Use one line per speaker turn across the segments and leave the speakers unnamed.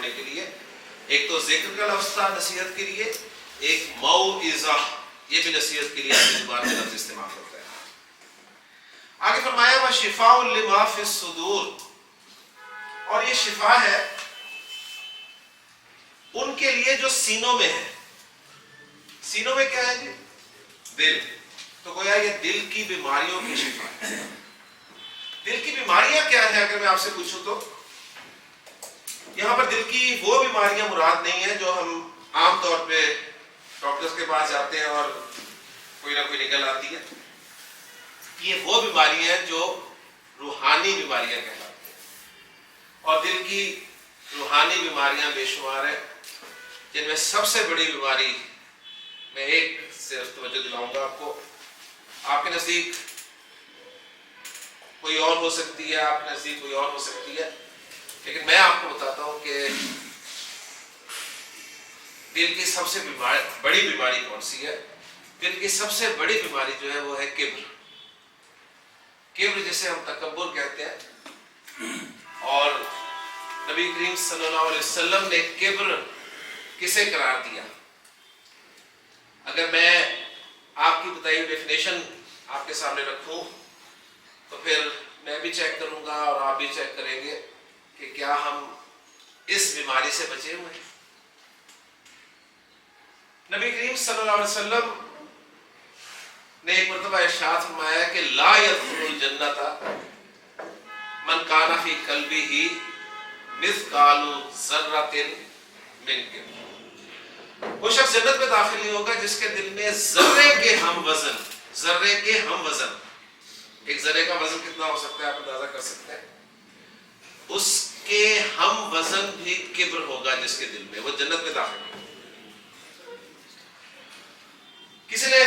ہونے کے لیے. ایک تو ذکر کا لفظ تھا نصیحت کے لیے, ایک موعظہ یہ بھی نصیحت کے لیے اپنی زبان میں لفظ استعمال کرتا ہے. آگے فرمایا وَشِفَاءٌ لِمَا فِي الصُّدُورِ, اور یہ شفا ہے ان کے لیے جو سینوں میں ہے. سینوں میں کیا ہے جی؟ دل. تو گویا یہ دل کی بیماریوں کی شفا ہے. دل کی بیماریاں کیا ہیں اگر میں آپ سے پوچھوں تو یہاں پر دل کی وہ بیماریاں مراد نہیں ہیں جو ہم عام طور پہ ڈاکٹرز کے پاس جاتے ہیں اور کوئی نہ کوئی نکل آتی ہے. یہ وہ بیماریاں ہیں جو روحانی بیماریاں کہلاتی ہیں, اور دل کی روحانی بیماریاں بے شمار ہیں, جن میں سب سے بڑی بیماری میں ایک صرف توجہ دلاؤں گا آپ کو. آپ کے نزدیک کوئی اور ہو سکتی ہے, آپ کے نزدیک کوئی اور ہو سکتی ہے, لیکن میں آپ کو بتاتا ہوں کہ دل کی سب سے بڑی بیماری کون سی ہے. دل کی سب سے بڑی بیماری جو ہے وہ ہے کبر. کبر جسے ہم تکبر کہتے ہیں, اور نبی کریم صلی اللہ علیہ وسلم نے کبر کسے قرار دیا. اگر میں آپ کی بتائی ہوئی ڈیفینیشن آپ کے سامنے رکھوں تو پھر میں بھی چیک کروں گا اور آپ بھی چیک کریں گے کہ کیا ہم اس بیماری سے بچے ہوئے ہیں. نبی کریم صلی اللہ علیہ وسلم نے ایک مرتبہ ارشاد فرمایا کہ لا يدخل الجنۃ من کان فی قلبہ مثقال ذرۃ من کبر. وہ شخص جنت میں داخل نہیں ہوگا جس کے دل میں ذرے کے ہم وزن, ایک ذرے کا وزن کتنا ہو سکتا ہے آپ اندازہ کر سکتے ہیں, اس کے ہم وزن بھی کبر ہوگا جس کے دل میں, وہ جنت میں داخل نہیں. کسی نے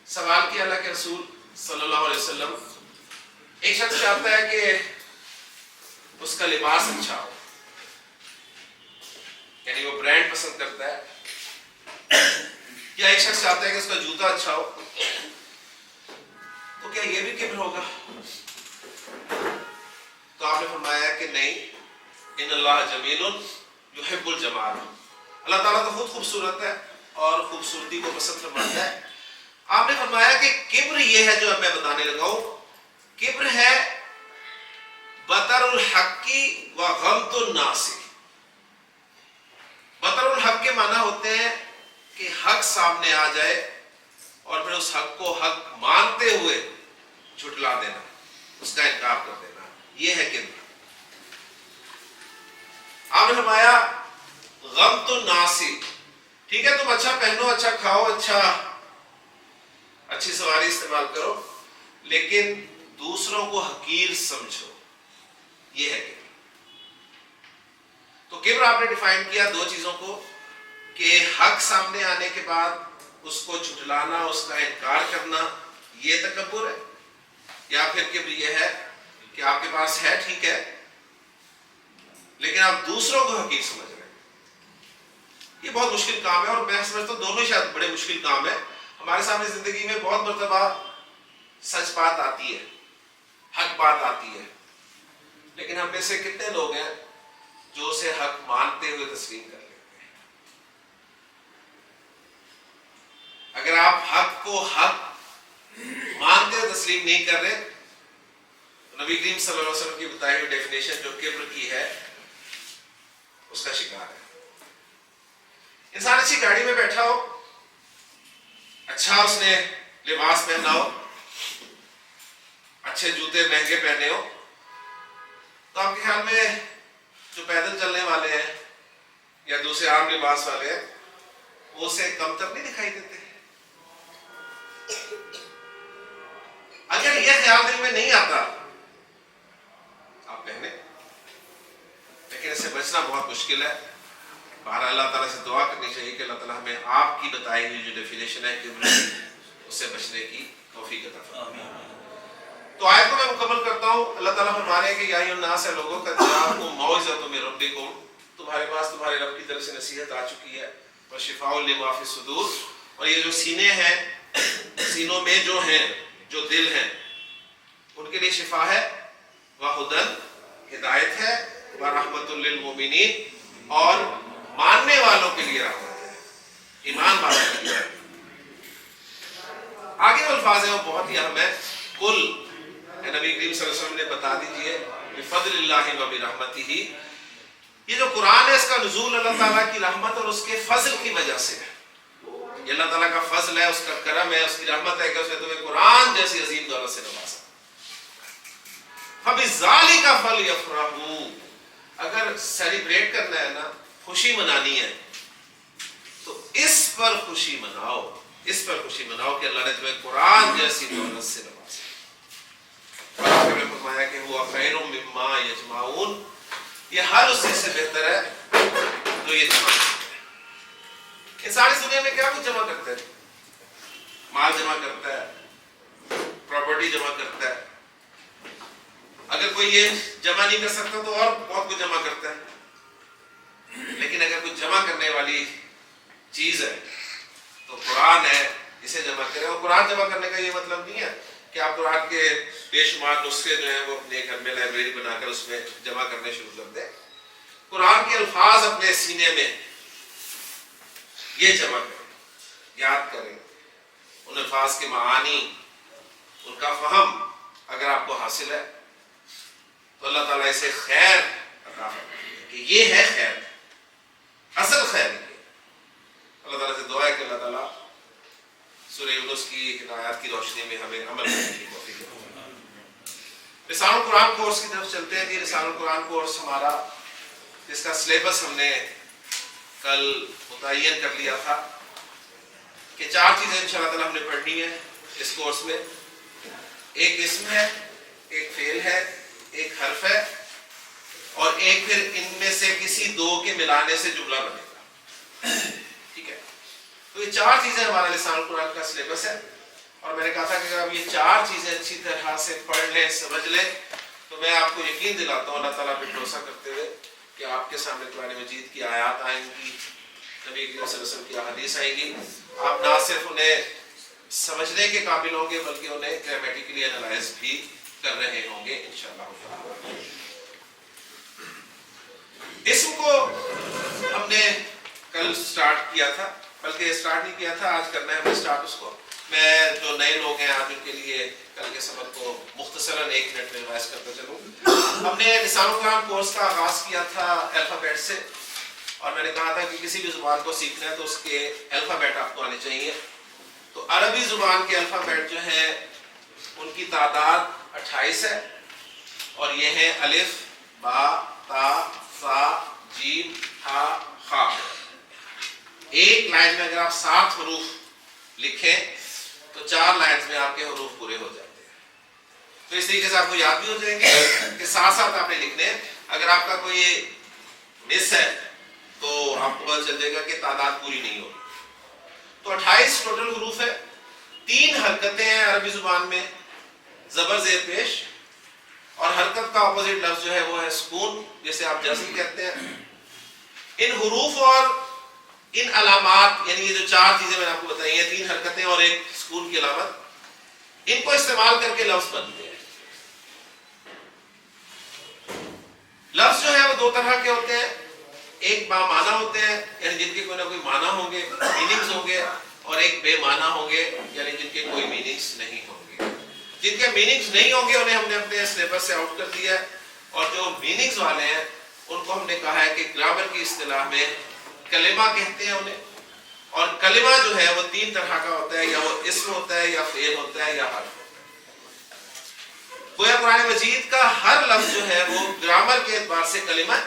سوال کیا اللہ کے رسول صلی اللہ علیہ وسلم, ایک شخص چاہتا ہے کہ اس کا لباس اچھا ہو, یعنی وہ برانڈ پسند کرتا ہے, یا ایک شخص چاہتا ہے کہ اس کا جوتا اچھا ہو, تو کیا یہ بھی کبر ہوگا؟ تو آپ نے فرمایا کہ نہیں, ان اللہ جمیل یحب الجمال, اللہ تعالیٰ تو خود خوبصورت ہے اور خوبصورتی کو پسند فرماتا ہے. آپ نے فرمایا کہ کبر یہ ہے جو اب میں بتانے لگا ہوں, کبر ہے بطر الحق و غمط الناس. بطر الحق کے معنی ہوتے ہیں کہ حق سامنے آ جائے اور پھر اس حق کو حق مانتے ہوئے جھٹلا دینا, اس کا انکار کر دینا, یہ ہے کبر. آپ نے فرمایا غمط الناس, ٹھیک ہے تم اچھا پہنو, اچھا کھاؤ, اچھی سواری استعمال کرو, لیکن دوسروں کو حقیر سمجھو, یہ ہے کبر. تو کبر آپ نے ڈیفائن کیا دو چیزوں کو, کہ حق سامنے آنے کے بعد اس کو جھٹلانا, اس کا انکار کرنا, یہ تکبر ہے, یا پھر کبر یہ ہے کہ آپ کے پاس ہے ٹھیک ہے لیکن آپ دوسروں کو حقیر سمجھ رہے ہیں. یہ بہت مشکل کام ہے, اور میں سمجھتا ہوں دونوں شاید بڑے مشکل کام ہے. ہمارے سامنے زندگی میں بہت مرتبہ سچ بات آتی ہے, حق بات آتی ہے, لیکن ہم میں سے کتنے لوگ ہیں جو اسے حق مانتے ہوئے تسلیم کر لیتے ہیں. اگر آپ حق کو حق مانتے ہوئے تسلیم نہیں کر رہے, نبی کریم صلی اللہ علیہ وسلم کی بتائی ہوئی ڈیفینیشن جو کبر کی ہے اس کا شکار ہے. انسان اچھی گاڑی میں بیٹھا ہو, اچھا اس نے لباس پہنا ہو, اچھے جوتے مہنگے پہنے ہو, تو آپ کے خیال میں جو پیدل چلنے والے ہیں یا دوسرے عام لباس والے ہیں وہ اسے کمتر نہیں دکھائی دیتے؟ اگر یہ خیال دل میں نہیں آتا آپ پہنے, لیکن اس سے بچنا بہت مشکل ہے. بہرحال اللہ تعالیٰ سے دعا کرنی چاہیے کہ اللہ تعالیٰ ہمیں آپ کی بتائی ہوئی جو ڈیفینیشن ہے کبر اس سے بچنے کی توفیق عطا فرمائے. تو آیت کو میں مکمل کرتا ہوں. اللہ تعالیٰ فرما رہے ہیں کہ یا ایھا الناس, ہے لوگوں کا جاءکم موعظۃ من ربکم, تمہارے پاس تمہارے رب کی طرف سے نصیحت آ چکی ہے, وشفاء لما فی الصدور, اور یہ جو سینے ہیں, سینوں میں جو ہیں, جو دل ہیں, ان کے لیے شفا ہے, وہدی, ہدایت ہے, ورحمۃ للمؤمنین, اور ماننے والوں کے لیے رحمت ہے، ایمان والوں کے لیے۔ آگے وہ الفاظ ہیں وہ بہت ہی اہم ہے، کل نبی کریم صلی اللہ علیہ وسلم نے بتا دیجئے بفضل اللہ و برحمتہ، یہ جو قرآن ہے اس کا نزول اللہ تعالیٰ کی رحمت اور اس کے فضل کی وجہ سے ہے۔ یہ اللہ تعالیٰ کا فضل ہے، اس کا کرم ہے، اس کی رحمت ہے کہ اس نے تمہیں قرآن جیسی عظیم دولت سے نوازا۔ فَبِذَالِكَ فَلْيَفْرَحُوا، اگر سیلیبریٹ کرنا ہے نا، خوشی منانی ہے تو اس پر خوشی مناؤ، اس پر خوشی مناؤ کہ اللہ نے تمہیں قرآن جیسی دولت سے نوازا۔ اور آپ نے فرمایا کہ وہ خیر مما یجمعون، یہ ہر اس چیز سے بہتر ہے جو یہ جمع کرتے ہیں۔ اس ساری دنیا میں کیا کچھ جمع کرتا ہے؟ مال جمع کرتا ہے، پراپرٹی جمع کرتا ہے، اگر کوئی یہ جمع نہیں کر سکتا تو اور بہت کچھ جمع کرتا ہے، لیکن اگر کچھ جمع کرنے والی چیز ہے تو قرآن ہے، اسے جمع کرے۔ اور قرآن جمع کرنے کا یہ مطلب نہیں ہے کہ آپ قرآن کے بے شمار نسخے جو ہیں وہ اپنے گھر میں لائبریری بنا کر اس میں جمع کرنے شروع کر دیں۔ قرآن کے الفاظ اپنے سینے میں یہ جمع کریں، یاد کریں، ان الفاظ کے معانی، ان کا فہم اگر آپ کو حاصل ہے تو اللہ تعالیٰ اسے خیر عطا فرمائے کہ یہ ہے خیر، اصل خیر ہے۔ اللہ تعالیٰ سے دعا ہے کہ اللہ تعالیٰ سورہ یونس کی ہدایات کی روشنی میں ہمیں عمل کرنے کی توفیق دے۔ رسالہ القرآن کورس کی طرف چلتے ہیں۔ رسالہ القرآن کورس ہمارا، جس کا سلیبس ہم نے کل متعین کر لیا تھا کہ 4 چیزیں انشاءاللہ تعالیٰ ہم نے پڑھنی ہے اس کورس میں۔ ایک اسم ہے، ایک فعل ہے، ایک حرف ہے، اور ایک پھر ان میں سے کسی 2 کے ملانے سے جملہ بنے گا۔ ٹھیک ہے، تو یہ 4 چیزیں ہمارا لسان القرآن کا سلیبس ہے، اور میں نے کہا تھا کہ اگر آپ یہ 4 چیزیں اچھی طرح سے پڑھ لیں، سمجھ لیں، تو میں آپ کو یقین دلاتا ہوں اللہ تعالیٰ پہ بھروسہ کرتے ہوئے کہ آپ کے سامنے قرآن مجید کی آیات آئیں گی، نبی کریم صلی اللہ علیہ وسلم کی احادیث آئیں گی، آپ نہ صرف انہیں سمجھنے کے قابل ہوں گے بلکہ انہیں گرامیٹیکلی انالائز بھی کر رہے ہوں گے انشاءاللہ۔ اسم کو ہم نے کل سٹارٹ کیا تھا، بلکہ سٹارٹ نہیں کیا تھا، آج کرنا ہے ہمیں سٹارٹ اس کو۔ میں جو نئے لوگ ہیں آج ان کے لیے کل کے سبق کو مختصراً 1 منٹ میں ریوائز کرتا چلوں۔ ہم نے لسان القرآن کورس کا آغاز کیا تھا الفابیٹ سے، اور میں نے کہا تھا کہ کسی بھی زبان کو سیکھنا ہے تو اس کے الفابیٹ آپ کو آنے چاہیے۔ تو عربی زبان کے الفابیٹ جو ہیں ان کی تعداد 28 ہے، اور یہ ہیں الف، با، تا، سا، جیم، ہا، خا۔ ایک لائن میں اگر آپ 7 حروف لکھیں تو 4 لائنز میں آپ کے حروف پورے ہو جاتے ہیں۔ تو اس طریقے سے آپ کو یاد بھی ہو جائیں گے کہ ساتھ ساتھ آپ نے لکھنے ہیں۔ اگر آپ کا کوئی مس ہے تو آپ کو پتہ چل جائے گا کہ تعداد پوری نہیں ہوگی۔ تو 28 ٹوٹل حروف ہے، 3 حرکتیں ہیں عربی زبان میں، زبر زیر پیش، اور حرکت کا اپوزٹ لفظ جو ہے وہ ہے سکون، جسے آپ جزم کہتے ہیں۔ ان حروف اور ان علامات، یعنی یہ جو 4 چیزیں میں نے آپ کو بتائی ہیں، 3 حرکتیں اور ایک سکون کی علامت، ان کو استعمال کر کے لفظ بنتے ہیں۔ لفظ جو ہے وہ 2 طرح کے ہوتے ہیں، ایک با معنی ہوتے ہیں، یعنی جن کے کوئی نہ کوئی معنی ہوں گے، میننگز ہوں گے، اور ایک بے معنی ہوں گے، یعنی جن کے کوئی میننگز نہیں ہوں گے۔ جن کے میننگز نہیں ہوں گے انہیں ہم نے اپنے سلیبس سے آؤٹ کر دیا ہے، اور جو میننگز والے ہیں ان کو ہم نے کہا ہے کہ گرامر کی اصطلاح میں کلمہ کہتے ہیں انہیں۔ اور کلمہ جو ہے وہ 3 طرح کا ہوتا ہے، یا وہ اسم ہوتا ہے، یا فعل ہوتا ہے، یا حرف ہوتا ہے۔ گویا قرآن مجید کا ہر لفظ جو ہے وہ گرامر کے اعتبار سے کلمہ ہے،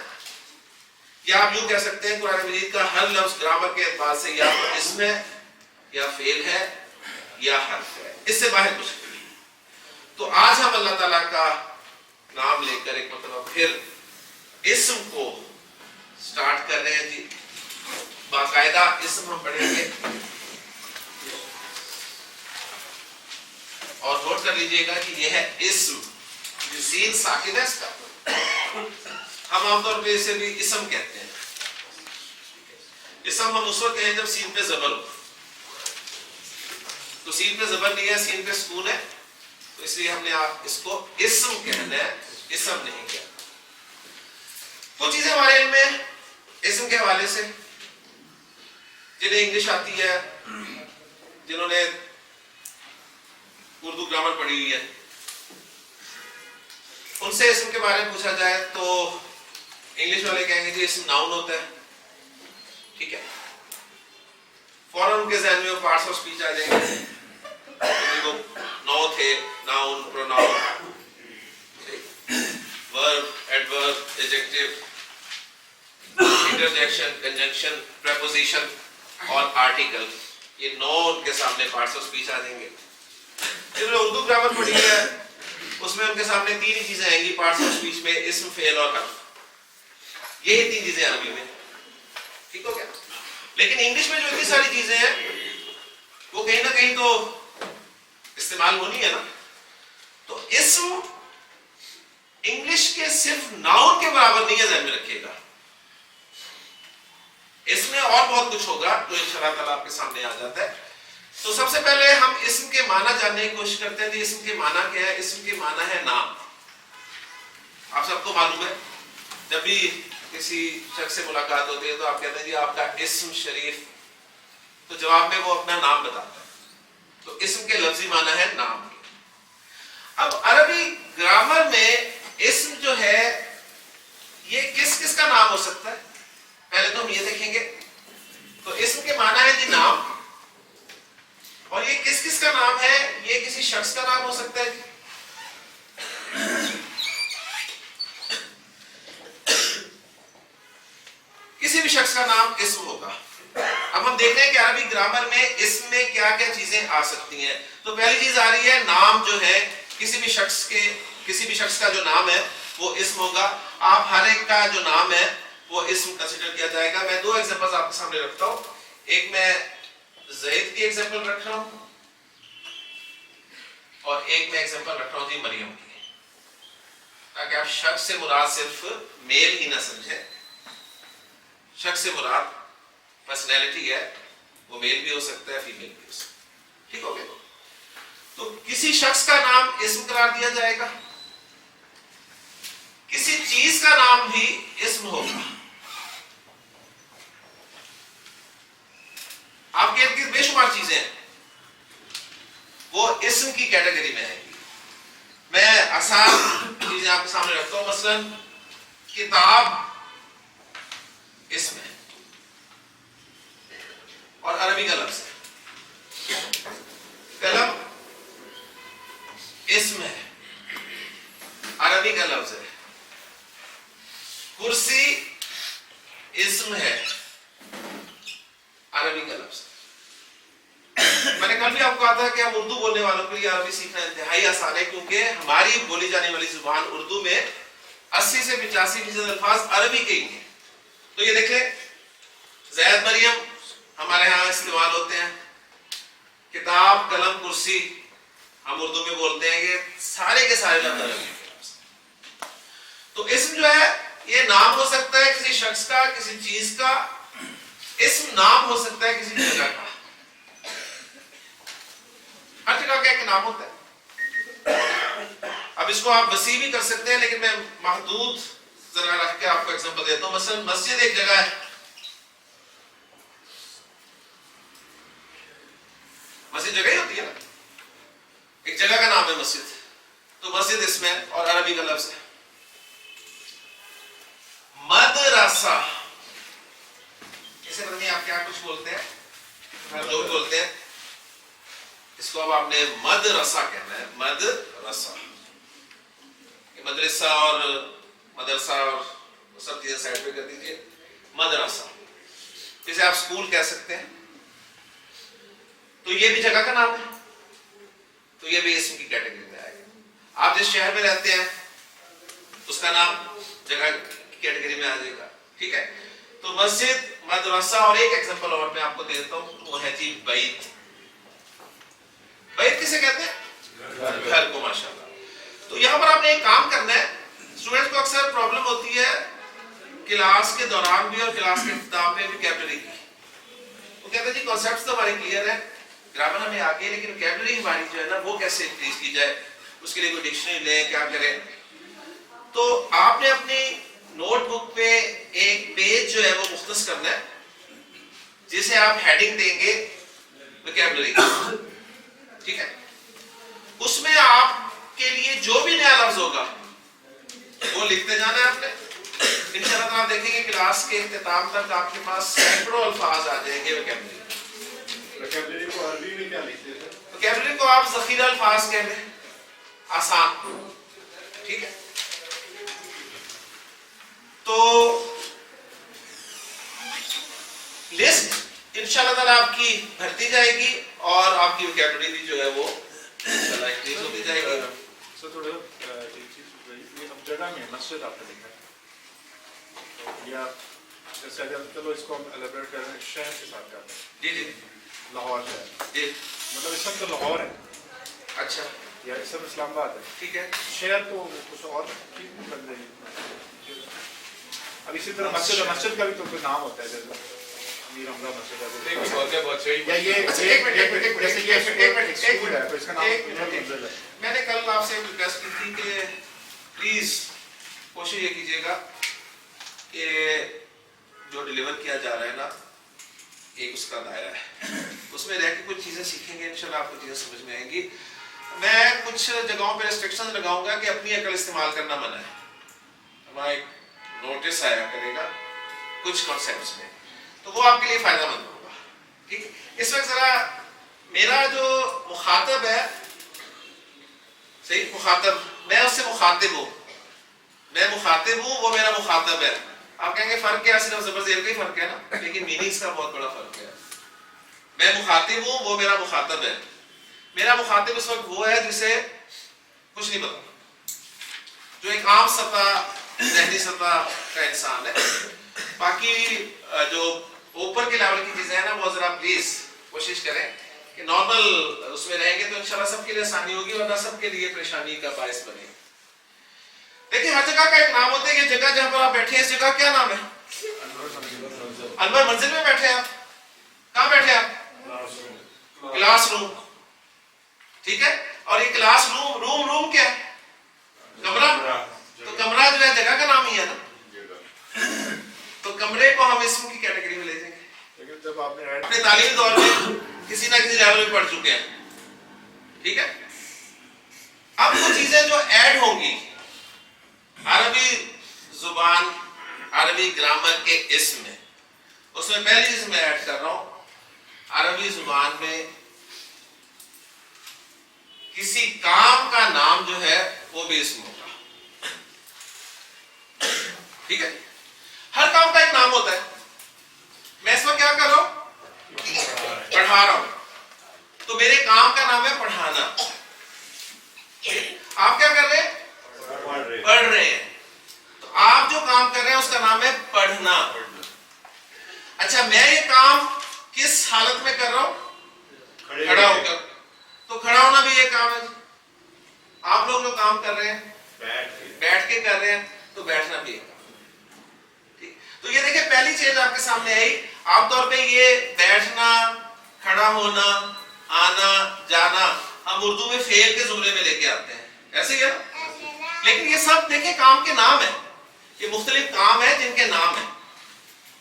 یا آپ یوں کہہ سکتے ہیں قرآن مجید کا ہر لفظ گرامر کے اعتبار سے یا تو اسم ہے، یا فعل ہے، یا حرف ہے، اس سے باہر کچھ نہیں۔ تو آج ہم اللہ تعالیٰ کا نام لے کر ایک مرتبہ پھر اسم کو سٹارٹ کر رہے ہیں۔ جی باقاعدہ اسم ہم پڑھیں گے، اور نوٹ کر لیجئے گا کہ یہ ہے اسم، یہ سین ساکن ہے اس کا، ہم عام طور پہ اسے بھی اسم کہتے ہیں۔ اسم ہم اس وقت کہیں جب سین پہ زبر ہو، تو سین پہ زبر نہیں ہے، سین پہ سکون ہے، تو اس لیے ہم نے اس کو اسم کہنا ہے، اسم نہیں کہنا۔ کچھ چیزیں ہمارے علم میں اسم کے حوالے سے جنہیں انگلش آتی ہے، جنہوں نے اردو گرامر پڑھی ہوئی ہے، ان سے اسم کے بارے میں پوچھا جائے تو انگلش والے کہیں گے جی اسم ناؤن ہوتا ہے، ٹھیک ہے. فوراً ان کے ذہن میں وہ پارٹس آف اسپیچ آ جائیں گے، نو تھے، ناؤن، پروناؤن، ورب، ایڈورب، ایڈجیکٹو، انٹرجیکشن، کنجنکشن، پریپوزیشن اور آرٹیکل. یہ 9 ان کے سامنے پارٹس آف اسپیچ آ جائیں گے. جنہوں نے اردو گرامر پڑھی ہے اس میں ان کے سامنے 3 ہی چیزیں آئیں گی پارٹس آف اسپیچ میں، اسم، فعل اور حرف. یہی 3 چیزیں عربی میں، ٹھیک ہو گیا. لیکن انگلش میں جو اتنی ساری چیزیں ہیں وہ کہیں نہ کہیں تو استعمال ہونی ہے نا. تو اسم انگلش کے صرف ناؤن کے برابر نہیں ہے، ذہن میں رکھیے گا. اس میں اور بہت کچھ ہوگا جو انشاءاللہ تعالیٰ آپ کے سامنے آ جاتا ہے. تو سب سے پہلے ہم اسم کے معنی جاننے کی کوشش کرتے ہیں. کہ اسم کے معنی کیا ہے؟ اسم کے معنی ہے نام. آپ سب کو معلوم ہے جب بھی کسی شخص سے ملاقات ہوتی ہے تو آپ کہتے ہیں جی آپ کا اسم شریف، تو جواب میں وہ اپنا نام بتاتا ہے. تو اسم کے لفظی معنی ہے نام. اب عربی گرامر میں اسم جو ہے یہ کس کس کا نام ہو سکتا ہے؟ پہلے تو ہم یہ دیکھیں گے. تو اسم کے معنی ہے جی نام، اور یہ کس کس کا نام ہے؟ یہ کسی شخص کا نام ہو سکتا ہے جی، کسی بھی شخص کا نام اسم ہوگا. اب ہم دیکھ رہے ہیں کہ عربی گرامر میں اسم میں کیا کیا چیزیں آ سکتی ہیں. تو پہلی چیز آ رہی ہے نام جو ہے، کسی بھی شخص کا جو نام ہے وہ اسم ہوگا. آپ ہر ایک کا جو نام ہے وہ اسم کنسیڈر کیا جائے گا. میں 2 ایگزامپلز آپ کے سامنے رکھتا ہوں. ایک میں زید کی ایگزامپل رکھ رہا ہوں اور ایک میں ایگزامپل رکھ رہا ہوں جی مریم کی، تاکہ آپ شخص سے مراد صرف میل ہی نہ سمجھیں. شخص سے مراد پرسنالٹی ہے، وہ میل بھی ہو سکتا ہے، فیمیل بھی ہو سکتا ہے. ٹھیک ہو گیا؟ تو کسی شخص کا نام اسم قرار دیا جائے گا، کسی چیز کا نام بھی اسم ہوگا. آپ کے ارد گرد بے شمار چیزیں ہیں وہ اسم کی کیٹیگری میں آئیں گی. میں آسان چیزیں آپ کے سامنے رکھتا ہوں. مثلا کتاب اسم ہے اور عربی کا لفظ ہے. قلم اسم ہے، عربی کا لفظ ہے. کرسی اسم ہے، عربی کا لفظ ہے. میں نے کل بھی آپ کو کہا تھا کہ ہم اردو بولنے والوں کے لیے عربی سیکھنا انتہائی آسان ہے، کیونکہ ہماری بولی جانے والی زبان اردو میں 80 سے 85% الفاظ عربی کے ہی ہیں. تو یہ دیکھیں، زید مریم ہمارے ہاں استعمال ہوتے ہیں. کتاب، قلم، کرسی ہم اردو میں بولتے ہیں کہ سارے کے سارے لفظ عربی کے. تو اسم جو ہے یہ نام ہو سکتا ہے کسی شخص کا، کسی چیز کا. اسم نام ہو سکتا ہے کسی جگہ کا. ہر جگہ کا ایک نام ہوتا ہے. اب اس کو آپ وسیع بھی کر سکتے ہیں، لیکن میں محدود ذرا رکھ کے آپ کو ایگزامپل دیتا ہوں. مثلا مسجد ایک جگہ ہے. مسجد جگہ ہی ہوتی ہے نا، ایک جگہ کا نام ہے مسجد. تو مسجد اسم ہے اور عربی کا لفظ ہے. مدرسہ، اسے پتہ نہیں آپ کیا کچھ بولتے ہیں، جو بھی بولتے ہیں، اس کو اب آپ نے مدرسہ کہنا ہے. مدرسہ، مدرسہ اور مدرسہ اور سب چیزیں سائڈ پہ کر دیجیے. مدرسہ جسے آپ اسکول کہہ سکتے ہیں. تو یہ بھی جگہ کا نام ہے، تو یہ بھی اسم کی کیٹیگری میں آئے گا. آپ جس شہر میں رہتے ہیں اس کا نام جگہ کی کیٹیگری میں آ جائے گا. ٹھیک ہے؟ تو مسجد، مدرسہ، اور ایک ایگزامپل اور میں آپ کو دے دیتا ہوں، وہ ہے جی بیت. بیت کسے کہتے ہیں؟ گھر کو. ماشاءاللہ. تو یہاں پر آپ نے ایک کام کرنا ہے. اسٹوڈنٹس کو اکثر پرابلم ہوتی ہے کلاس کے دوران بھی اور کلاس کے اختتام میں بھی ویکیبلری کی. وہ کہتے ہیں جی کانسیپٹس تو ہماری کلیئر ہے، گرامر ہمیں آگے، لیکن ویکیبلری ہماری جو ہے نا وہ کیسے انکریز کی جائے، اس کے لیے کوئی ڈکشنری لیں، کیا کریں. تو آپ نے اپنی نوٹ بک پہ ایک پیج جو ہے وہ مختص کرنا ہے، جسے آپ ہیڈنگ دیں گے ویکیبلری، ٹھیک ہے؟ اس میں آپ کے لیے جو بھی نیا لفظ ہوگا وہ لکھتے جانا ہے آپ نے. انشاءاللہ تعالیٰ آپ دیکھیں گے کلاس کے اختتام تک آپ کے پاس سینکڑوں الفاظ آ جائیں گے ویکیبلری.
ویکیبلری کو عربی میں کیا لکھتے تھے؟
ویکیبلری کو آپ ذخیرہ الفاظ کہہ لیں، آسان، ٹھیک ہے؟ تو لسٹ انشاءاللہ تعالیٰ آپ کی بھرتی جائے گی اور آپ کی ویکیبلری بھی جو ہے وہ انشاءاللہ انکریز ہوتی جائے گی.
سر تھوڑا ایک چیز، یہ اب جگہ میں مسجد آپ نے لکھا ہے، یا جیسے اگر چلو اس کو ہم ایلیبریٹ کر رہے ہیں شہر کے ساتھ کرتے ہیں،
جی جی
لاہور شہر،
جی،
مطلب اس وقت تو لاہور ہے
اچھا
یا اس وقت اسلام آباد ہے،
ٹھیک ہے.
شہر تو کچھ اور چیز بن رہی ہے. اب اسی طرح مسجد کا بھی تو کوئی نام ہوتا ہے، جیسے امیر حمزہ مسجد ہے،
بہت صحیح.
یا یہ جیسے یہ اسکول ہے تو اس کا نام منزل ہے.
میں نے کل آپ سے ریکویسٹ کی تھی کہ پلیز کوشش یہ کیجیے گا کہ جو ڈیلیور کیا جا رہا ہے نا، ایک اس کا دائرہ ہے، اس میں رہ کے کچھ چیزیں سیکھیں گے، انشاءاللہ آپ کو چیزیں سمجھ میں آئیں گی. میں کچھ جگہوں پہ ریسٹرکشن لگاؤں گا کہ اپنی عقل استعمال کرنا منع ہے. ہمارا ایک نوٹس آیا کرے گا کچھ کانسیپٹس میں، تو وہ آپ کے لیے فائدہ مند ہوگا. ٹھیک، اس وقت ذرا میرا جو مخاطب ہے، صحیح مخاطب، میں اس سے مخاطب ہوں، میں مخاطب ہوں، وہ میرا مخاطب ہے. آپ کہیں گے فرق کیا؟ صرف زبر زیر کا ہی فرق ہے نا، لیکن میننگز کا بہت بڑا فرق ہے. میں مخاطب ہوں، وہ میرا مخاطب ہے. میرا مخاطب اس وقت وہ ہے جسے کچھ نہیں پتا، جو ایک عام سطح، ذہنی سطح کا انسان ہے. باقی جو اوپر کے لیول کی چیزیں ہیں نا، وہ ذرا پلیز کوشش کریں کہ نارمل اس میں رہیں گے تو انشاءاللہ سب کے لیے آسانی ہوگی، ورنہ سب کے لیے پریشانی کا باعث بنے گی. دیکھیں ہر جگہ کا ایک نام ہوتا ہے. یہ جگہ جہاں پر آپ بیٹھے ہیں اس جگہ کیا نام ہے؟ انور منزل میں بیٹھے ہیں آپ. کہاں بیٹھے ہیں آپ؟ کلاس روم، ٹھیک ہے. اور یہ کلاس روم کیا ہے؟ کمرہ. تو کمرہ جو ہے جگہ کا نام ہی ہے نا، تو کمرے کو ہم اسم کی کیٹیگری میں لے جائیں گے.
لیکن جب آپ نے
اپنے تعلیمی دور میں کسی نہ کسی لیول میں پڑھ چکے ہیں، ٹھیک ہے. اب وہ چیزیں جو ایڈ ہوں گی عربی زبان، عربی گرامر کے اسم میں، اس میں پہلی چیز میں ایڈ کر رہا ہوں، عربی زبان میں کسی کام کا نام جو ہے وہ بھی اسم ہوگا. ٹھیک ہے، ہر کام کا ایک نام ہوتا ہے. میں اس میں کیا کر رہا ہوں؟ پڑھا رہا ہوں، تو میرے کام کا نام ہے پڑھانا. آپ کیا کر رہے ہیں؟ پڑھ رہے ہیں. تو آپ جو کام کر رہے ہیں اس کا نام ہے پڑھنا. اچھا، میں یہ کام کس حالت میں کر رہا ہوں؟ کھڑا ہو کر. تو کھڑا ہونا بھی یہ کام ہے. آپ لوگ جو کام کر رہے ہیں بیٹھ کے کر رہے ہیں، تو بیٹھنا بھی ہے. تو یہ دیکھیں پہلی چیز آپ کے سامنے آئی. عام طور پہ یہ بیٹھنا، کھڑا ہونا، آنا جانا ہم اردو میں فعل کے زمرے میں لے کے آتے ہیں، ایسے ہی ہے نا. لیکن یہ سب دیکھیں کام کے نام ہیں، یہ مختلف کام ہیں جن کے نام ہیں.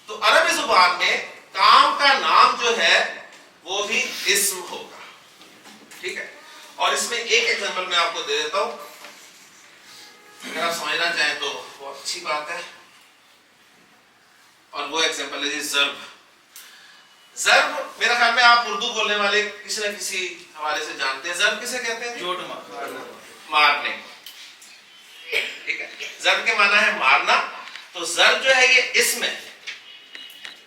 تو عربی زبان میں کام کا نام جو ہے وہ بھی اسم ہوگا. ٹھیک ہے، اور اس میں ایک ایگزامپل میں آپ کو دے دیتا ہوں، اگر آپ سمجھنا چاہیں تو بہت اچھی بات ہے. اور وہ ایگزامپل ہے جی ضرب. ضرب میرا خیال میں آپ اردو بولنے والے کسی نہ کسی حوالے سے جانتے ہیں. ضرب کسے کہتے ہیں؟
چوٹ مارنا.
مارنے. ٹھیک ہے، ضرب کے معنی ہے مارنا. تو ضرب جو ہے یہ اسم ہے.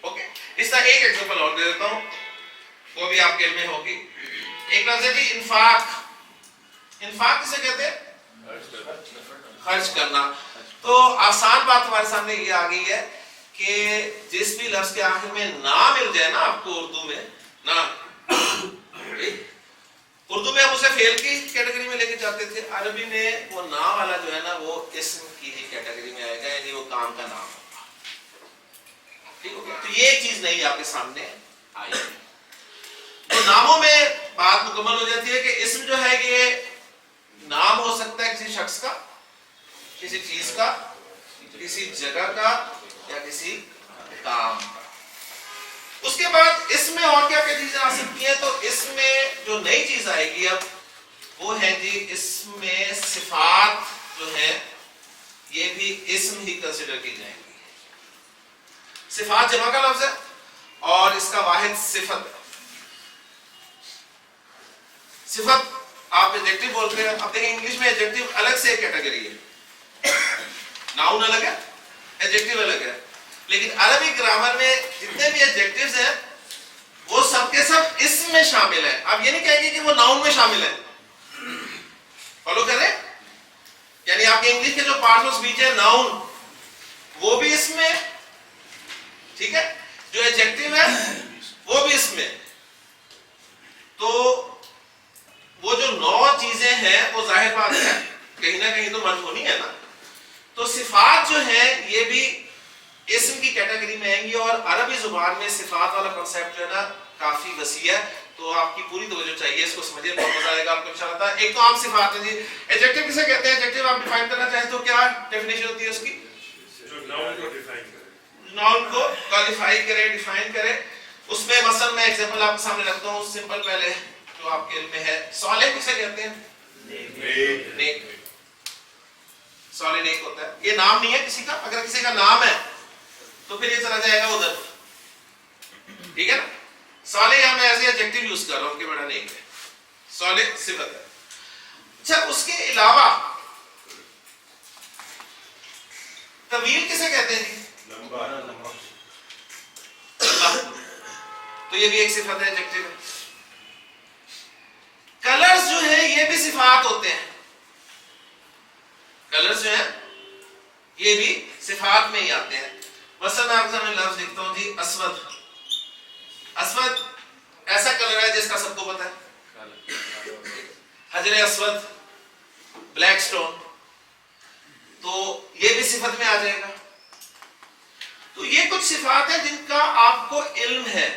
اوکے، اس طرح ایک ایگزامپل اور دے دیتا ہوں، وہ بھی آپ کے علم میں ہوگی. ایک لفظ ہے جی انفاق. انفاق کسے کہتے ہیں؟ خرچ کرنا. تو آسان بات ہمارے سامنے یہ آ گئی ہے کہ جس بھی لفظ کے آخر میں نا مل جائے نا آپ کو اردو میں، نا، اردو میں ہم اسے فعل کی کیٹیگری میں لے کے جاتے تھے. عربی میں وہ نا والا جو ہے نا وہ اسم کی ہی کیٹیگری میں آئے گا، یعنی وہ کام کا نام ہوگا. ٹھیک ہو گیا. تو یہ چیز نہیں آپ کے سامنے آئی. تو ناموں میں بات مکمل ہو جاتی ہے کہ اسم جو ہے یہ نام ہو سکتا ہے کسی شخص کا، کسی چیز کا، کسی جگہ کا، یا کسی کام کا. اس کے بعد اس میں اور کیا کیا چیزیں آ سکتی ہیں؟ تو اس میں جو نئی چیز آئے گی اب وہ ہے جی اس میں صفات جو ہے یہ بھی اسم ہی کنسیڈر کی جائیں گی. صفات جمع کا لفظ ہے اور اس کا واحد صفت ہے. صفت آپ ایڈجیکٹو بولتے ہیں. اب دیکھیں انگلش میں ایڈجیکٹو الگ سے ایک کیٹیگری ہے, ناؤن الگ ہے, ایڈجیکٹو الگ ہے. لیکن عربی گرامر میں جتنے بھی ایڈجیکٹوز ہیں وہ سب کے سب اسم میں شامل ہیں. آپ یہ نہیں کہیں گے کہ وہ ناؤن میں شامل ہیں. فالو کر رہے ہیں؟ یعنی آپ کے انگلش کے جو پارٹس آف اسپیچ ہے ناؤن وہ بھی اسم میں ہے, ٹھیک ہے, جو ایڈجیکٹو ہے وہ بھی اسم میں. تو وہ جو 9 چیزیں ہیں وہ ظاہر بات ہے کہیں نہ کہیں تو مرج ہونی ہے نا. تو صفات جو ہیں یہ بھی اسم کی کیٹیگری میں آئیں گی. اور عربی زبان میں صفات والا کنسیپٹ جو ہے نا کافی وسیع ہے, تو آپ کی پوری توجہ چاہیے, اس کو سمجھیے, بہت مزہ آئے گا آپ کو انشاءاللہ تعالیٰ. ایک تو عام صفات ہے جی. ایڈجیکٹو کسے کہتے ہیں؟ ایڈجیکٹو آپ ڈیفائن کرنا چاہیں تو کیا ڈیفینیشن ہوتی ہے اس کی؟
جو ناؤن کو ڈیفائن کرے,
ناؤن کو کوالیفائی کرے, ڈیفائن کرے. اس میں مثلا میں ایگزامپل آپ کے سامنے رکھتا ہوں سمپل, پہلے جو آپ کے علم میں ہے. صالح کسے کہتے ہیں؟ نیک. صالح نیک ہوتا ہے. یہ نام نہیں ہے کسی کا, اگر کسی کا نام ہے تو پھر یہ چلا جائے گا ادھر, ٹھیک ہے نا. صالح یہاں میں ایسے ایڈجیکٹو یوز کر رہا ہوں کہ بڑا نیک ہے. صالح صفت ہے. اچھا اس کے علاوہ طویل کسے کہتے ہیں جی؟
لمبا.
تو یہ بھی ایک صفت ہے, ایڈجیکٹو ہے. کلرز جو ہے یہ بھی صفات ہوتے ہیں. کلرز جو ہیں یہ بھی صفات میں ہی آتے ہیں. مثلا میں آپ کے سامنے لفظ لکھتا ہوں جی اسود. اسود ایسا کلر ہے جس کا سب کو پتا ہے, حجر اسود, بلیک سٹون, تو یہ بھی صفت میں آ جائے گا. تو یہ کچھ صفات ہیں جن کا آپ کو علم ہے.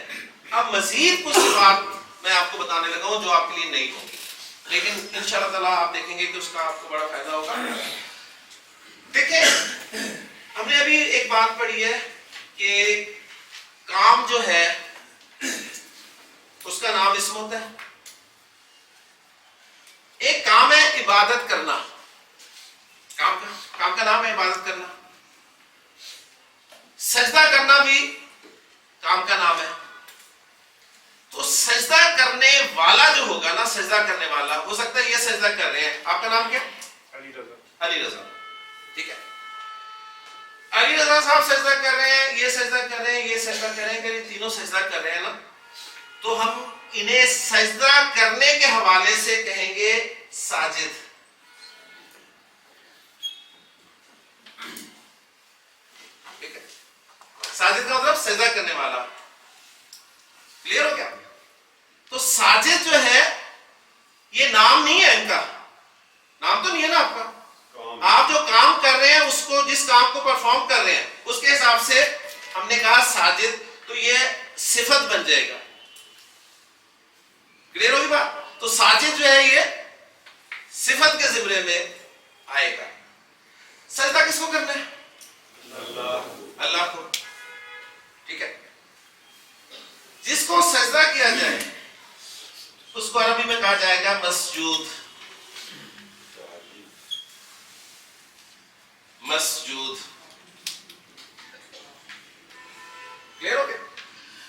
اب مزید کچھ صفات میں آپ کو بتانے لگا ہوں جو آپ کے لیے نہیں ہوں گی, لیکن انشاءاللہ تعالیٰ آپ دیکھیں گے کہ اس کا آپ کو بڑا فائدہ ہوگا. دیکھیں ہم نے ابھی ایک بات پڑھی ہے کہ کام جو ہے اس کا نام اسم ہوتا ہے. ایک کام ہے عبادت کرنا, کام کا نام ہے عبادت کرنا. سجدہ کرنا بھی کام کا نام ہے. تو سجدہ کرنے والا جو ہوگا نا, سجدہ کرنے والا ہو سکتا ہے یہ سجدہ کر رہے ہیں, آپ کا نام کیا؟
علی رضا.
علی رضا, ٹھیک ہے. علی رضا صاحب سجدہ کر رہے ہیں, یہ سجدہ کر رہے ہیں, یہ سجدہ کر رہے ہیں, کہ یہ تینوں سجدہ کر رہے ہیں نا, تو ہم انہیں سجدہ کرنے کے حوالے سے کہیں گے ساجد. ٹھیک ہے, ساجد کا مطلب سجدہ کرنے والا. کلیئر ہو گیا؟ تو ساجد جو ہے یہ نام نہیں ہے, ان کا نام تو نہیں ہے نا آپ کا. آپ جو کام کر رہے ہیں اس کو, جس کام کو پرفارم کر رہے ہیں اس کے حساب سے ہم نے کہا ساجد, تو یہ صفت بن جائے گا. کلیئر ہوگی بات؟ تو ساجد جو ہے یہ صفت کے زمرے میں آئے گا. سجدہ کس کو کرنا ہے؟ اللہ کو. ٹھیک ہے, جس کو سجدہ کیا جائے اس کو عربی میں کہا جائے گا مسجود. مسجود. کلیئر ہو گیا؟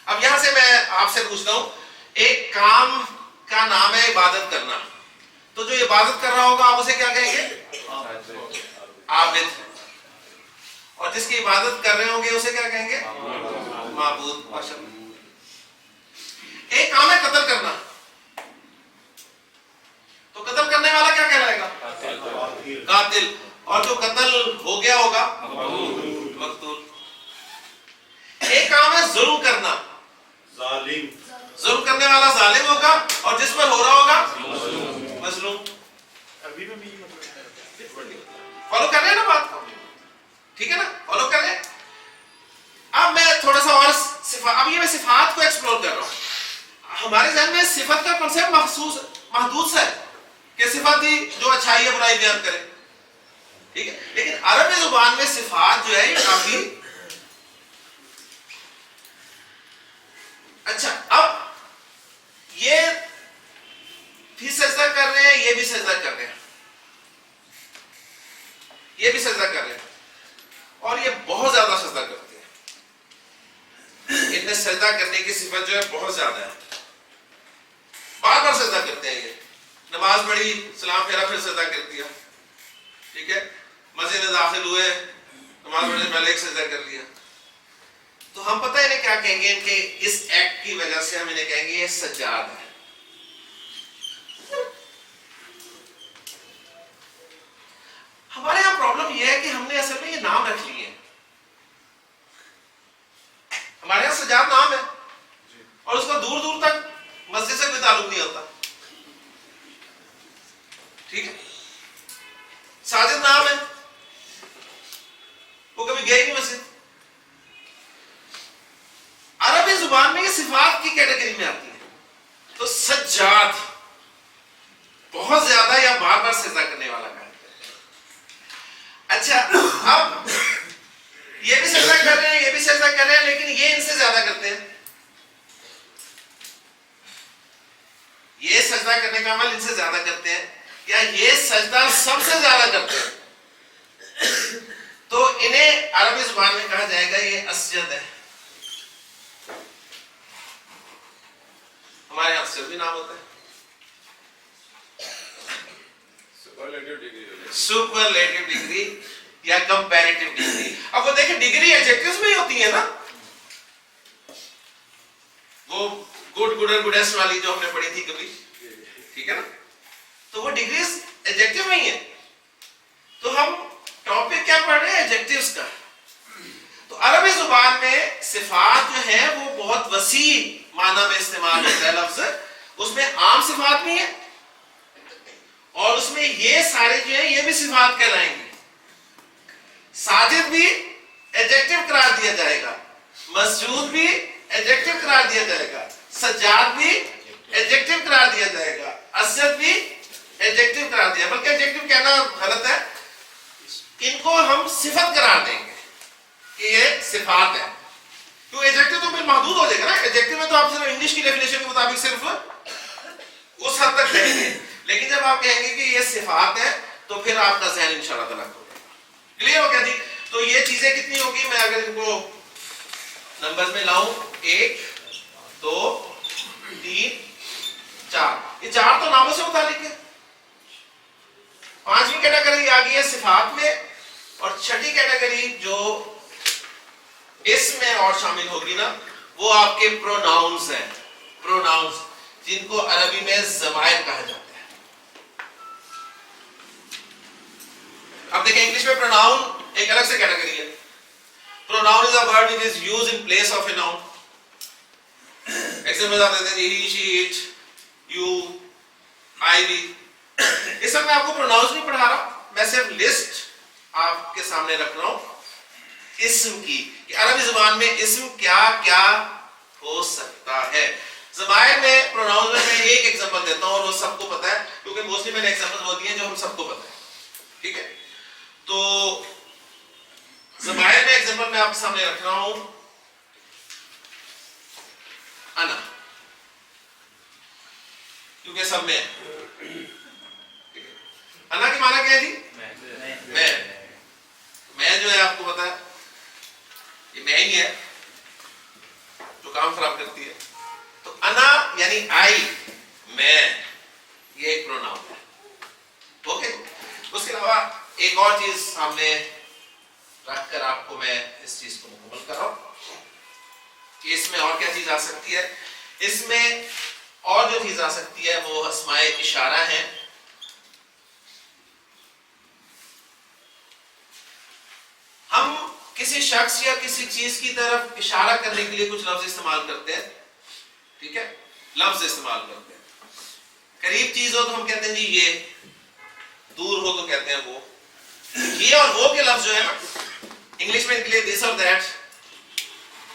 اب یہاں سے میں آپ سے پوچھتا ہوں, ایک کام کا نام ہے عبادت کرنا, تو جو عبادت کر رہا ہوگا آپ اسے کیا کہیں گے؟ عابد. اور جس کی عبادت کر رہے ہوں گے اسے کیا کہیں گے؟ معبود. ماشاءاللہ. ایک کام ہے قتل کرنا, تو قتل کرنے والا کیا کہلائے گا؟ قاتل. اور جو قتل ہو گیا ہوگا مقتول. ایک کام ہے ظلم کرنا,
ظالم.
ظلم کرنے والا ظالم ہوگا, اور جس پر ہو رہا ہوگا مظلوم.
عربی میں بھی مطلب
فالو کر رہے ہیں نا بات کو؟ ٹھیک ہے نا, فالو کر رہے ہیں. اب میں تھوڑا سا اور اب یہ میں صفات کو ایکسپلور کر رہا ہوں. ہمارے ذہن میں صفت کا کنسیپٹ محدود سا ہے کہ صفت ہی جو اچھائی ہے برائی بیان کرے, ٹھیک ہے. لیکن عربی زبان میں صفات جو ہے یہ کافی اچھا اب یہ بھی سجدہ کر رہے ہیں, یہ بھی سجدہ کر رہے ہیں, یہ بھی سجدہ کر رہے ہیں, اور یہ بہت زیادہ سجدہ کرتے ہیں. ان میں سجدہ کرنے کی صفت جو ہے بہت زیادہ ہے, بار بار سجدہ کرتے ہیں. یہ نماز پڑھی, سلام پھیرا, پھر سجدہ کر دیا, ٹھیک ہے, مسجد میں داخل ہوئے, نماز پڑھنے سے پہلے ایک سجدہ کر لیا. تو ہم پتہ ہے انہیں کیا کہیں گے, ان کے اس ایکٹ کی وجہ سے ہم انہیں کہیں گے یہ سجاد ہے. ہمارے یہاں پرابلم یہ ہے کہ ہم نے اصل میں یہ نام رکھ لیے. ہمارے یہاں سجاد نام ہے اور اس کا دور دور تک مسجد سے کوئی تعلق نہیں ہوتا, ٹھیک ہے. ساجد نام ہے, وہ کبھی گئے نہیں مسجد. عربی زبان میں یہ صفات کی کیٹیگری میں آتی ہے. تو سجاد بہت زیادہ یا بار بار سجدہ کرنے والا کہا. اچھا اب یہ بھی سجدہ کر رہے ہیں, یہ بھی سجدہ کر رہے ہیں, لیکن یہ ان سے زیادہ کرتے ہیں. یہ سجدہ کرنے کا عمل ان سے زیادہ کرتے ہیں, یا یہ سجدہ سب سے زیادہ کرتے ہیں. تو انہیں عربی زبان میں کہا جائے گا یہ اسجد ہے. ہمارے یہاں اسجد بھی نام ہوتا ہے. سپرلیٹو ڈگری یا کمپیریٹو ڈگری. اب وہ دیکھیں ڈگری ایڈجیکٹیوز میں ہی ہوتی ہے نا, وہ گڈ, گڈر, گڈیسٹ والی جو ہم نے پڑھی تھی کبھی, ٹھیک ہے نا. تو وہ ڈگریز ایڈجیکٹیو میں ہی ہے. تو ہم ٹاپک کیا پڑھ رہے ہیں, ایڈجیکٹیوز کا. تو عربی زبان میں صفات جو ہیں وہ بہت وسیع معنی میں استعمال ہوتا ہے لفظ. اس میں عام صفات بھی ہیں اور اس میں یہ سارے جو ہیں یہ بھی صفات کہلائیں گے. ساجد بھی ایڈجیکٹیو قرار دیا جائے گا, مسجود بھی ایڈجیکٹیو قرار دیا جائے گا, سجاد بھی ایڈجیکٹیو قرار دیا جائے گا, اسجد بھی ایڈجیکٹیو قرار دیا. بلکہ ایڈجیکٹیو کہنا غلط ہے, ان کو ہم صفت قرار دیں گے کہ یہ صفات ہے. کیوں ایڈجیکٹیو تو پھر محدود ہو جائے گا نا. ایڈجیکٹیو میں تو آپ صرف انگلش کی ڈیفینیشن کے مطابق صرف اس حد تک کہیں گے, لیکن جب آپ کہیں گے کہ یہ صفات ہے تو پھر آپ کا ذہن انشاءاللہ تعالیٰ ہو جائے گا. کلیئر ہو گیا جی. تو یہ چیزیں کتنی ہوگی, میں اگر ان کو نمبرز میں لاؤں, 1 2 3 4, یہ 4 تو ناموں سے متعلق ہے. 5ویں کیٹیگری آ گئی ہے صفات میں, اور 6ٹھی کیٹیگری جو اس میں اور شامل ہوگی نا, وہ آپ کے پروناؤنز ہیں. پروناؤنز جن کو عربی میں ضمائر کہا جاتا ہے. اب دیکھیں انگلش میں پروناؤن ایک الگ سے کیٹیگری ہے. Pronoun is a word which is used in place of a noun. Example آپ دیتے ہیں he, she, it, you, I, we. اس وقت میں آپ کو پروناؤنس نہیں پڑھا رہا, میں صرف لسٹ آپ کے سامنے رکھ رہا ہوں اسم کی, کہ عربی زبان میں اسم کیا کیا ہو سکتا ہے. ضمائر میں پروناؤنس میں ایک ایگزامپل دیتا ہوں اور وہ سب کو پتہ ہے, کیونکہ موسٹلی میں نے ایگزامپل وہ دیے ہیں جو ہم سب کو پتہ ہے, ٹھیک ہے. تو ضمائر میں ایگزامپل میں آپ کے سامنے رکھ رہا ہوں انا, کیونکہ سب میں انا کی معنی کیا ہے جی, میں جو ہے آپ کو پتا ہے یہ میں ہی ہے جو کام خراب کرتی ہے. تو انا یعنی آئی, میں, یہ ایک پروناؤن ہے. اوکے, اس کے علاوہ ایک اور چیز سامنے رکھ کر آپ کو میں اس چیز کو مکمل کر رہا ہوں کہ اس میں اور کیا چیز آ سکتی ہے. اس میں اور جو چیز آ سکتی ہے وہ اسماء اشارہ ہیں. ہم کسی شخص یا کسی چیز کی طرف اشارہ کرنے کے لیے کچھ لفظ استعمال کرتے ہیں, ٹھیک ہے, لفظ استعمال کرتے ہیں. قریب چیز ہو تو ہم کہتے ہیں جی یہ, دور ہو تو کہتے ہیں وہ. یہ اور وہ کے لفظ جو ہے نا انگلش میں ان کے لیے دس اور دیٹ,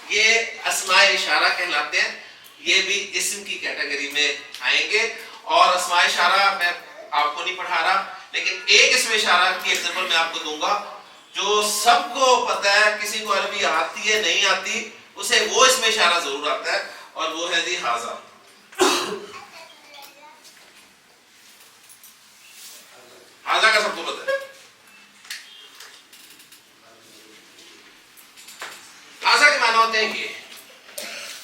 یہ اسماء اشارہ کہلاتے ہیں. یہ بھی اسم کی کیٹیگری میں آئیں گے. اور اسماء اشارہ میں آپ کو نہیں پڑھا رہا, لیکن ایک اسم اشارہ کی ایگزامپل میں آپ کو دوں گا جو سب کو پتہ ہے. کسی کو عربی آتی ہے نہیں آتی, اسے وہ اسم اشارہ ضرور آتا ہے, اور وہ ہے جی حاضہ. حاضہ کا سب کو پتہ ہے. حاضہ کے معنی ہوتے ہیں یہ.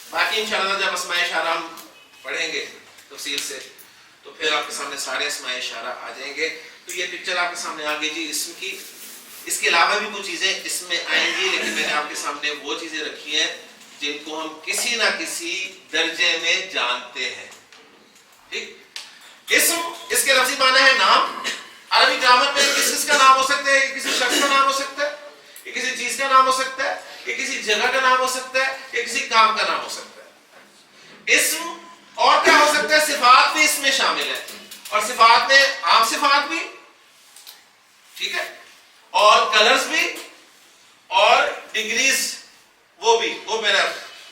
باقی انشاءاللہ جب اسماء اشارہ ہم پڑھیں گے تفصیل سے تو پھر آپ کے سامنے سارے اسماء اشارہ آ جائیں گے. تو یہ پکچر آپ کے سامنے آ گئی جی اسم کی. اس کے علاوہ بھی کچھ چیزیں اس میں آئیں گی، لیکن میں نے آپ کے سامنے وہ چیزیں رکھی ہیں جن کو ہم کسی نہ کسی درجے میں جانتے ہیں. ٹھیک. اسم اس کے لفظی معنی ہے نام. عربی گرامر میں کس کا نام ہو سکتا ہے؟ یہ کسی شخص کا نام ہو سکتا ہے، یہ کسی چیز کا نام ہو سکتا ہے، یہ کسی جگہ کا نام ہو سکتا ہے، یہ کسی کام کا نام ہو سکتا ہے. اسم اور کیا ہو سکتا ہے؟ صفات بھی اس میں شامل ہے، اور صفات میں عام صفات بھی، ٹھیک ہے، اور کلرز بھی، اور ڈگریز وہ بھی. وہ میں نے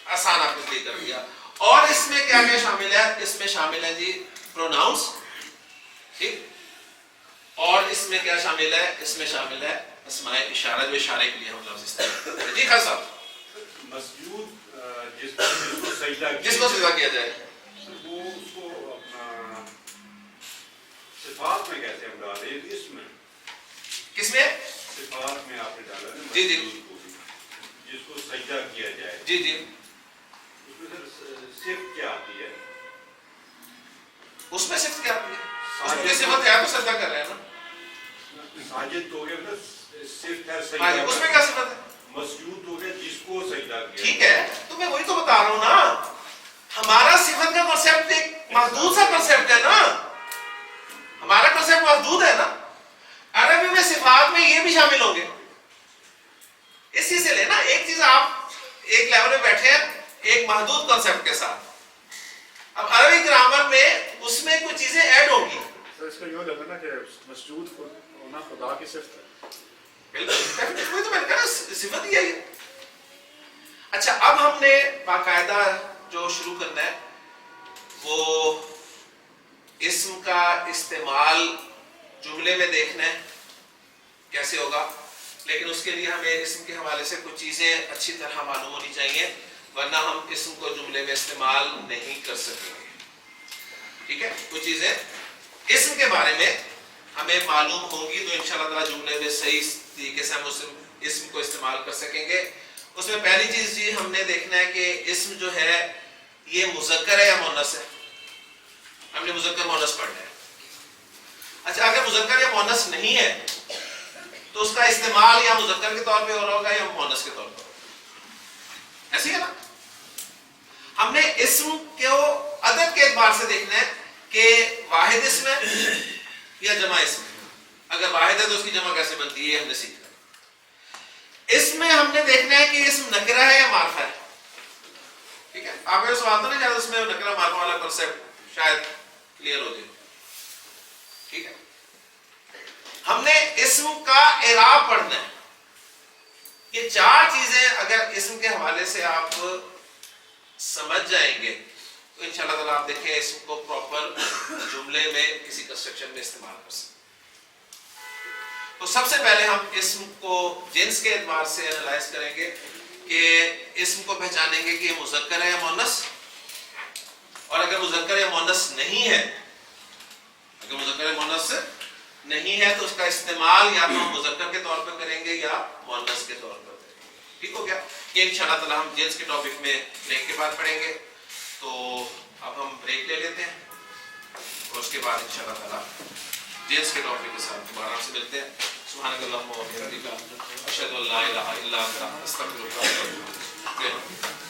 آسان آپ کے لیے کر دیا. اور اس میں کیا کیا شامل ہے؟ اس میں شامل ہے جی پروناؤنس. ٹھیک. اور اس میں کیا شامل ہے؟ اس میں شامل ہے اسماء اشارہ جو اشارے کے لیے ہم لفظ استعمال کرتے ہیں. جی خان صاحب.
مسجود جس
کو سجدہ کیا جائے
وہ اس کو اپنا صفات میں کیسے ہم ڈالیں؟ اس میں
کس میں؟
صفات میں آپ نے ڈالا نا
جی جی
جس کو سجدہ کیا جائے.
جی جی
اس میں صفت کیا آتی ہے؟
اس میں صفت کیا آتی ہے؟ اس میں صفت ہے تو سجدہ کر رہے ہیں نا.
ساجد تو گیا نا صفت ہے
اس
سجدہ.
میں کیا صفت ہے؟
مسجود ہو گیا جس کو سجدہ کیا.
ٹھیک ہے، تو میں وہی تو بتا رہا ہوں نا. ہمارا صفت کا کنسپٹ ایک محدود سا کنسپٹ ہے نا. ہمارا کنسپٹ محدود ہے نا. عربی میں صفات میں یہ بھی شامل ہوں گے. اسی سے لینا ایک چیز آپ ایک لیول میں بیٹھے ہیں ایک محدود کنسپٹ کے ساتھ. اب عربی گرامر میں اس میں کچھ چیزیں ایڈ ہوں گی.
سر اس کا یوں لگا نا کہ مسجود ہونا خدا کی صفت ہے.
بالکل تو میں نے کہا صفت ہی ہے یہ. اچھا اب ہم نے باقاعدہ جو شروع کرنا ہے وہ اسم کا استعمال جملے میں دیکھنا ہے کیسے ہوگا. لیکن اس کے لیے ہمیں اسم کے حوالے سے کچھ چیزیں اچھی طرح معلوم ہونی چاہیے، ورنہ ہم اسم کو جملے میں استعمال نہیں کر سکیں گے. ٹھیک ہے. کچھ چیزیں اسم کے بارے میں ہمیں معلوم ہوگی تو انشاءاللہ تعالی جملے میں صحیح طریقے سے ہم اسم کو استعمال کر سکیں گے. اس میں پہلی چیز جی ہم نے دیکھنا ہے کہ اسم جو ہے یہ مذکر ہے یا مؤنث ہے. ہم نے مذکر مؤنث پڑھنا ہے. اچھا اگر مذکر یا مؤنث نہیں ہے تو اس کا استعمال یا مذکر کے طور پہ ہو رہا ہوگا یا مؤنث کے طور پر. ایسے ہے نا. ہم نے اسم کو عدد کے اعتبار سے دیکھنا ہے کہ واحد اسم ہے یا جمع اسم ہے. اگر واحد ہے تو اس کی جمع کیسے بنتی ہے یہ ہم نے سیکھنا. اس میں ہم نے دیکھنا ہے کہ اسم نکرہ ہے یا معرفہ ہے. ٹھیک ہے. آپ کا سوال تو نہیں جاتا اس میں نکرہ معرفہ والا کنسپٹ شاید کلیئر ہو جائے. ٹھیک ہے. ہم نے اسم کا اعراب پڑھنا ہے. یہ چار چیزیں اگر اسم کے حوالے سے آپ سمجھ جائیں گے تو انشاءاللہ تعالیٰ آپ دیکھیں اسم کو پراپر جملے میں کسی کنسٹرکشن میں استعمال کر سکتے. تو سب سے پہلے ہم اسم کو جنس کے اعتبار سے انالائز کریں گے کہ اسم کو پہچانیں گے کہ یہ مذکر ہے یا مؤنث. اور اگر مذکر یا مؤنث نہیں ہے، اگر مذکر یا مؤنث نہیں ہے تو اس کا استعمال یا تو ہم مذکر کے طور پر کریں گے یا مؤنث کے طور پر کریں گے. ٹھیک ہو گیا. یہ انشاءاللہ تعالی ہم جنس کے ٹاپک میں بریک کے بعد پڑھیں گے. تو اب ہم بریک لے لیتے ہیں اور اس کے بعد انشاءاللہ تعالی جنس کے ٹاپک کے ساتھ دوبارہ سے ملتے ہیں. سبحانک اللہم و بحمدک اشہد ان لا الہ الا انت استغفرک و اتوب الیک.